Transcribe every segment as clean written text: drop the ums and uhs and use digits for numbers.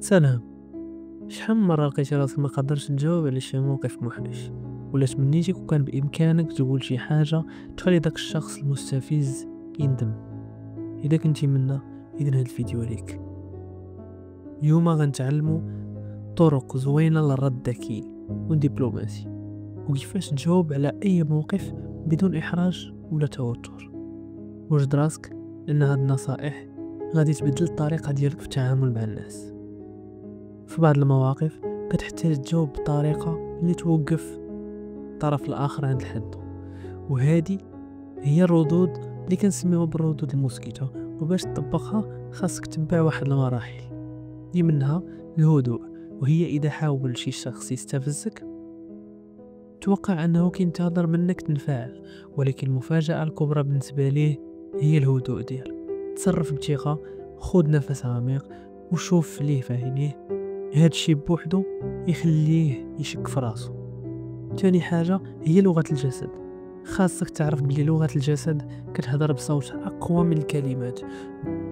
سلام. شحال من مرة لقيتي راسك ما قدرتش تجاوب على شي موقف محرج، ولا تمنيتي كون كان بإمكانك تقول شي حاجة تخلي داك الشخص المستفز يندم؟ إذا كنتي منا إذن هاد الفيديو ليك. اليوم غنتعلمو طرق زوينة للرد ذكي ودبلوماسي، وكيفاش تجاوب على أي موقف بدون إحراج ولا توتر. وجد راسك أن هاد النصائح غادي تبدل الطريقة ديالك في التعامل مع الناس. في بعض المواقف كتحتاج تجاوب بطريقة اللي توقف الطرف الآخر عند حده، وهذه هي الردود اللي كنسميوها بالردود الموسكيتة. وباش تطبقها خاصك تتبع واحد المراحل، دي منها الهدوء، وهي إذا حاول شي شخص يستفزك توقع أنه كينتظر منك تنفعل، ولكن المفاجأة الكبرى بالنسبة ليه هي الهدوء ديالك. تصرف بثقة، خذ نفس عميق وشوف ليه في عينيه. هاد الشي بوحدو يخليه يشك في راسو. تاني حاجة هي لغة الجسد. خاصك تعرف بلي لغة الجسد كتهضر بصوت أقوى من الكلمات،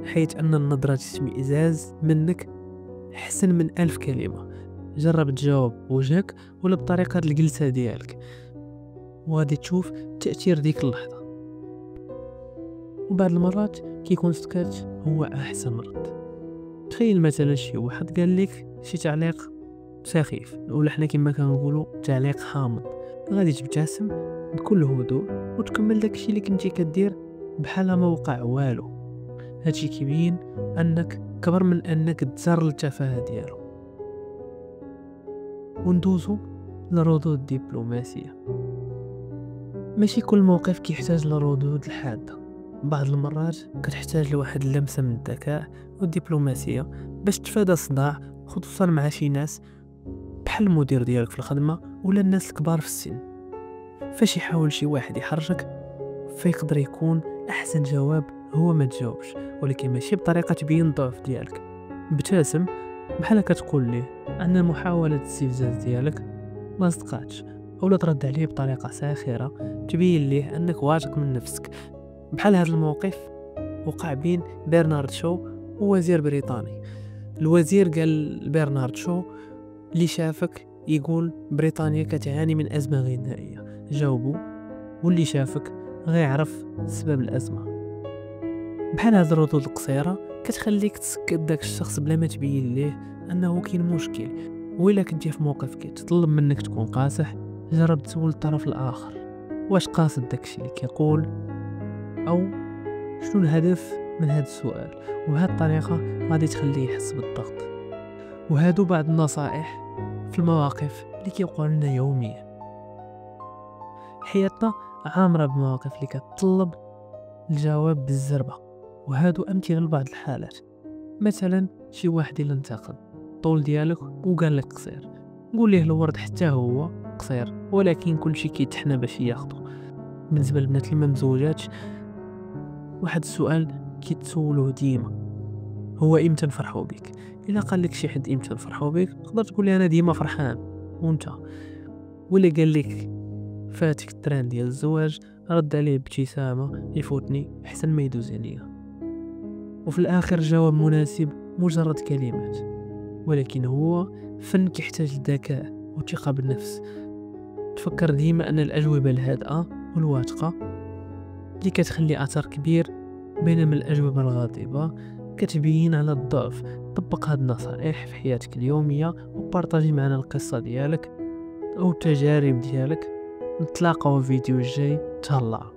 حيث أن النظرة اشمئزاز منك أحسن من 1000 كلمة. جرب تجاوب بوجهك ولا بطريقة الجلسة ديالك، وغادي تشوف تأثير ديك اللحظة. وبعض المرات كيكون سكات هو أحسن رد. تخيل مثلا شي واحد قال لك شي تعليق سخيف، ولا حنا كما كنقولوا تعليق حامض، غادي تبتسم بكل هدوء وتكمل داكشي اللي كنتي كدير بحال ما وقع والو. هادشي كيبين انك كبر من انك تزار التفاهه ديالو. وندوزو للردود الدبلوماسيه. ماشي كل موقف كيحتاج لردود الحاده، بعض المرات كتحتاج لواحد اللمسه من الذكاء والدبلوماسيه باش تفادى الصداع، خصوصا مع شي ناس بحال المدير ديالك في الخدمه ولا الناس الكبار في السن. فاش يحاول شي واحد يحرجك فيقدر يكون احسن جواب هو ما تجاوبش، ولكن ماشي بطريقه تبين الضعف ديالك. ابتسم بحال كتقول ليه ان محاوله الاستفزاز ديالك ما صدقاتش، اولا ترد عليه بطريقه ساخره تبين ليه انك واثق من نفسك. بحال هذا الموقف وقع بين برنارد شو ووزير بريطاني. الوزير قال لبرنارد شو اللي شافك يقول بريطانيا كتعاني من أزمة غذائية، جاوبو واللي شافك غيعرف سبب الأزمة. بحال هاد الردود القصيرة كتخليك تسكت داك الشخص بلا ما تبين ليه أنه كاين مشكل. وإلا كنتي في موقف كيتطلب منك تكون قاصح، جرب تسول الطرف الآخر واش قاصد داكشي اللي كيقول، أو شنو الهدف من هاد السؤال. وبهاد الطريقة غادي تخليه يحس بالضغط. وهادو بعض النصائح في المواقف اللي كيوقعوا لنا يوميا. حياتنا عامرة بمواقف اللي كتطلب الجواب بالزربة، وهادو أمثلة لبعض الحالات. مثلا شي واحد اللي انتقد الطول ديالك وقال لك قصير، قول ليه الورد حتى هو قصير، ولكن كل شي كيتحنى باش ياخدو. بالنسبة للبنات اللي ممزوجاتش، واحد السؤال كيتسولوه ديما هو امتى نفرحوا بك. الا قال لك شي حد امتى نفرحوا بك تقدر تقول لي انا ديما فرحان وانت. ولا قال لك فاتك التران ديال الزواج، رد عليه بابتسامه يفوتني احسن ما يدوز عليا. وفي الاخر جواب مناسب مجرد كلمات، ولكن هو فن كيحتاج الذكاء وثقه بالنفس. تفكر ديما ان الاجوبه الهادئه والواثقه اللي كتخلي اثر كبير، بينما الاجوبه الغاضبه كتبين على الضعف. طبق هاد النصائح في حياتك اليومية وبارطاجي معنا القصة ديالك أو التجارب ديالك. نتلاقاو في فيديو الجاي. تهلا.